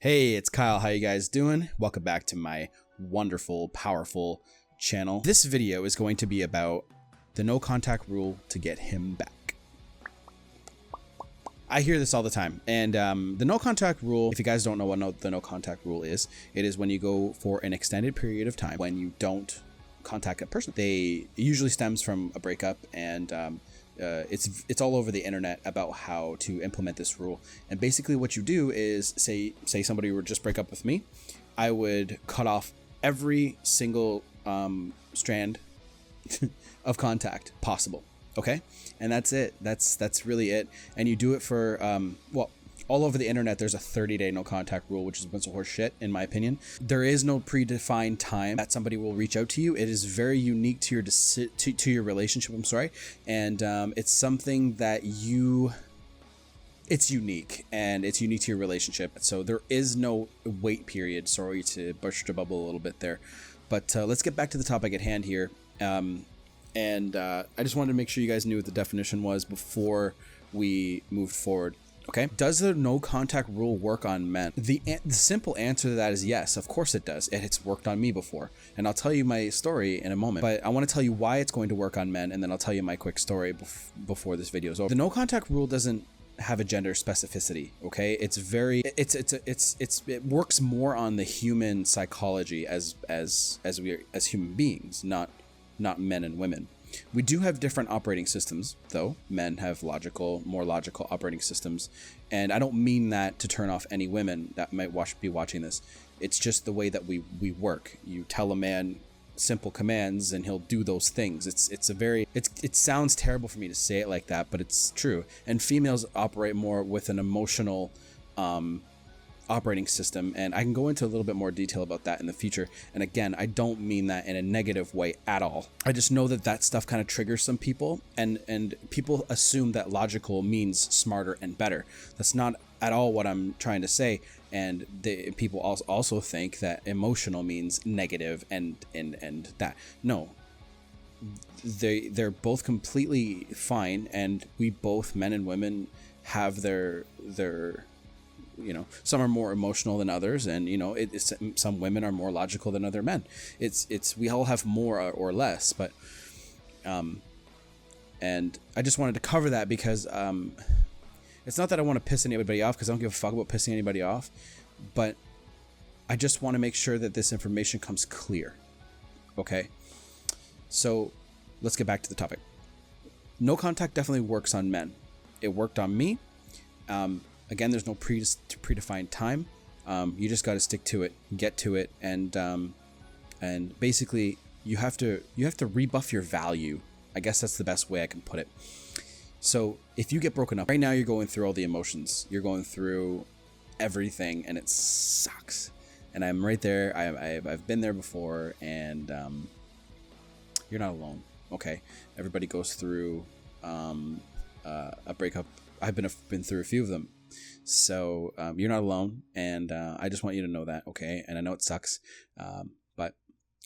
Hey, it's Kyle. How you guys doing? Welcome back to my wonderful, powerful channel. This video is going to be about the no contact rule to get him back. I hear this all the time, and the no contact rule, if you guys don't know what the no contact rule is, it is when you go for an extended period of time when you don't contact a person. It usually stems from a breakup, and it's all over the internet about how to implement this rule. And basically what you do is say somebody would just break up with me, I would cut off every single strand of contact possible. Okay, and that's it. That's really it. And you do it for well, all over the internet. There's a 30-day no contact rule, which is a bunch of horse shit, in my opinion. There is no predefined time that somebody will reach out to you. It is very unique to your to your relationship. I'm sorry, and it's something that it's unique, and it's unique to your relationship. So there is no wait period. Sorry to burst your bubble a little bit there, but let's get back to the topic at hand here. I just wanted to make sure you guys knew what the definition was before we moved forward. Okay. Does the no contact rule work on men? The simple answer to that is yes, of course it does. It's worked on me before, and I'll tell you my story in a moment, but I want to tell you why it's going to work on men, and then I'll tell you my quick story before this video is over. The no contact rule doesn't have a gender specificity. Okay. It works more on the human psychology as human beings, not men and women. We do have different operating systems, though. Men have more logical operating systems, and I don't mean that to turn off any women that might be watching this. It's just the way that we work. You tell a man simple commands, and he'll do those things. It sounds terrible for me to say it like that, but it's true. And females operate more with an emotional operating system, and I can go into a little bit more detail about that in the future. And again, I don't mean that in a negative way at all. I just know that stuff kind of triggers some people, and people assume that logical means smarter and better. That's not at all what I'm trying to say. And people also think that emotional means negative and that. No, they're both completely fine, and we both, men and women, have their some are more emotional than others, and some women are more logical than other men. We all have more or less, but and I just wanted to cover that because it's not that I want to piss anybody off, because I don't give a fuck about pissing anybody off, but I just want to make sure that this information comes clear. Okay, so let's get back to the topic. No contact definitely works on men. It worked on me. Again, there's no predefined time. You just got to stick to it, get to it, and basically you have to rebuff your value. I guess that's the best way I can put it. So if you get broken up right now, you're going through all the emotions, you're going through everything, and it sucks. And I'm right there. I've been there before, and you're not alone. Okay, everybody goes through a breakup. I've been through a few of them. So you're not alone, and I just want you to know that, okay? And I know it sucks, but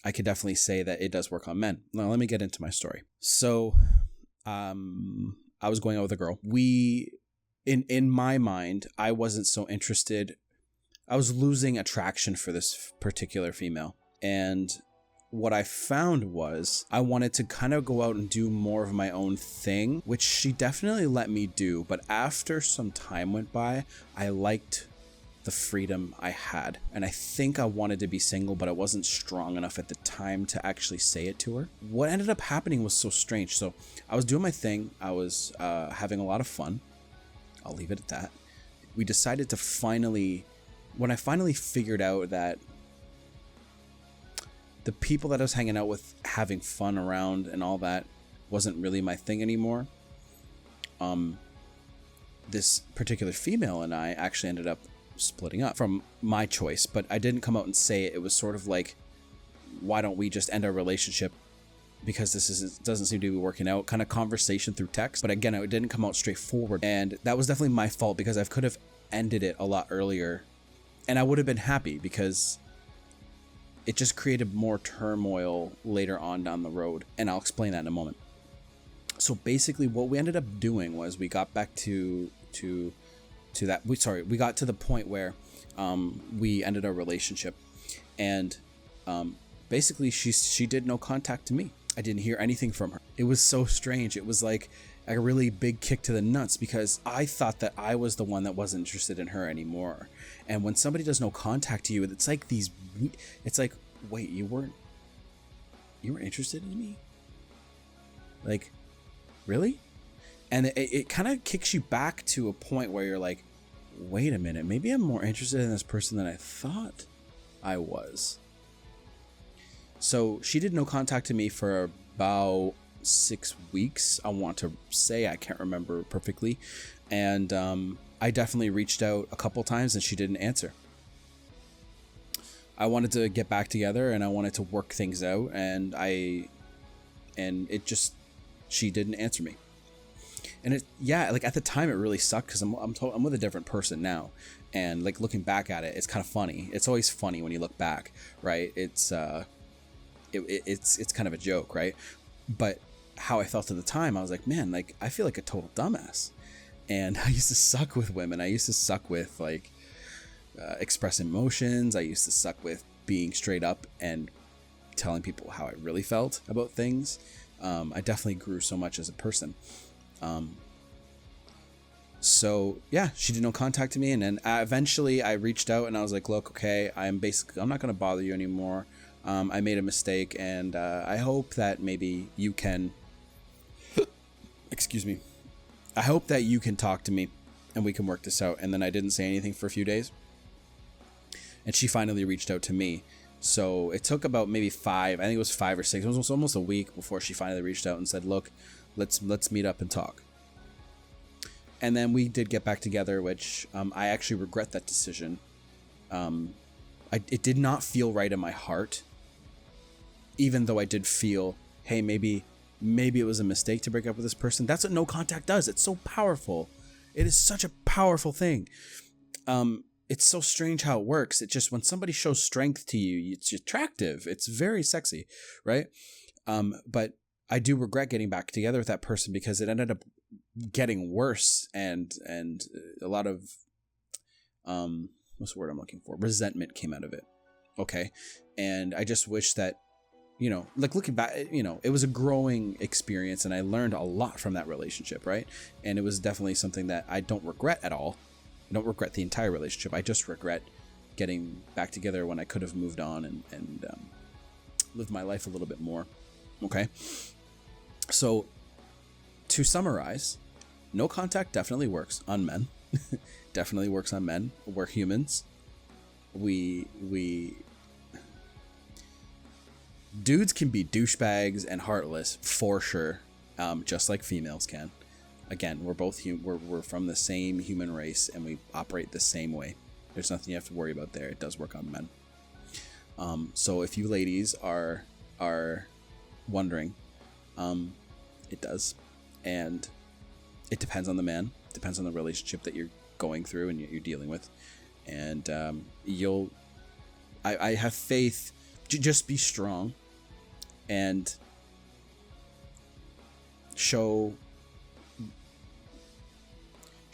I could definitely say that it does work on men. Now let me get into my story. So I was going out with a girl. In my mind, I wasn't so interested. I was losing attraction for this particular female, and what I found was I wanted to kind of go out and do more of my own thing, which she definitely let me do. But after some time went by, I liked the freedom I had. And I think I wanted to be single, but I wasn't strong enough at the time to actually say it to her. What ended up happening was so strange. So I was doing my thing. I was having a lot of fun. I'll leave it at that. We decided to when I finally figured out that the people that I was hanging out with, having fun around and all that, wasn't really my thing anymore. This particular female and I actually ended up splitting up from my choice, but I didn't come out and say it. It was sort of like, why don't we just end our relationship because this doesn't seem to be working out, kind of conversation through text. But again, it didn't come out straightforward, and that was definitely my fault, because I could have ended it a lot earlier, and I would have been happy, because it just created more turmoil later on down the road, and I'll explain that in a moment. So basically what we ended up doing was we got back to that. We got to the point where we ended our relationship, and basically she did no contact to me. I didn't hear anything from her. It was so strange. It was like a really big kick to the nuts, because I thought that I was the one that wasn't interested in her anymore. And when somebody does no contact to you, it's like wait, you weren't interested in me? Like, really? And it kind of kicks you back to a point where you're like, wait a minute, maybe I'm more interested in this person than I thought I was. So she did no contact to me for about 6 weeks, I want to say. I can't remember perfectly. And I definitely reached out a couple times and she didn't answer. I wanted to get back together and I wanted to work things out, and she didn't answer me. And like at the time it really sucked, because I'm with a different person now, and like looking back at it, it's kind of funny. It's always funny when you look back, right? It's kind of a joke, right? But how I felt at the time, I was like, man, like I feel like a total dumbass. And I used to suck with women. I used to suck with like expressing emotions. I used to suck with being straight up and telling people how I really felt about things. I definitely grew so much as a person. So yeah, she did no contact to me, and then eventually I reached out and I was like, look, okay, I'm not going to bother you anymore. I made a mistake, and I hope that maybe you can excuse me, I hope that you can talk to me and we can work this out. And then I didn't say anything for a few days, and she finally reached out to me. So it took about maybe 5 or 6, it was almost a week before she finally reached out and said, look, let's meet up and talk. And then we did get back together, which I actually regret that decision. It did not feel right in my heart, even though I did feel, hey, maybe it was a mistake to break up with this person. That's what no contact does. It's so powerful. It is such a powerful thing. It's so strange how it works. It just, when somebody shows strength to you, it's attractive. It's very sexy, right? But I do regret getting back together with that person, because it ended up getting worse, and a lot of what's the word I'm looking for? Resentment came out of it. Okay. And I just wish that, like looking back, it was a growing experience, and I learned a lot from that relationship, right? And it was definitely something that I don't regret at all. I don't regret the entire relationship. I just regret getting back together when I could have moved on and lived my life a little bit more. Okay. So to summarize, no contact definitely works on men. Definitely works on men. We're humans. Dudes can be douchebags and heartless for sure, just like females can. Again, we're both we're from the same human race, and we operate the same way. There's nothing you have to worry about there. It does work on men. So if you ladies are wondering, it does, and it depends on the man. Depends on the relationship that you're going through and you're dealing with, and I have faith. Just be strong and show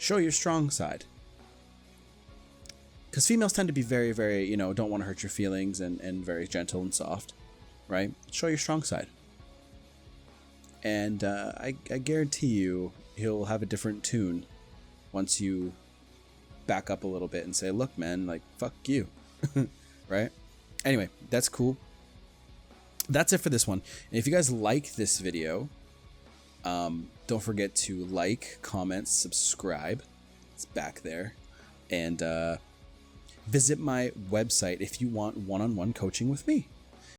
your strong side, because females tend to be very, very, don't want to hurt your feelings, and very gentle and soft, right? Show your strong side, and I guarantee you he'll have a different tune once you back up a little bit and say, look, man, like, fuck you. Right? Anyway, that's cool. That's it for this one. And if you guys like this video, don't forget to like, comment, subscribe. It's back there. And visit my website if you want one-on-one coaching with me.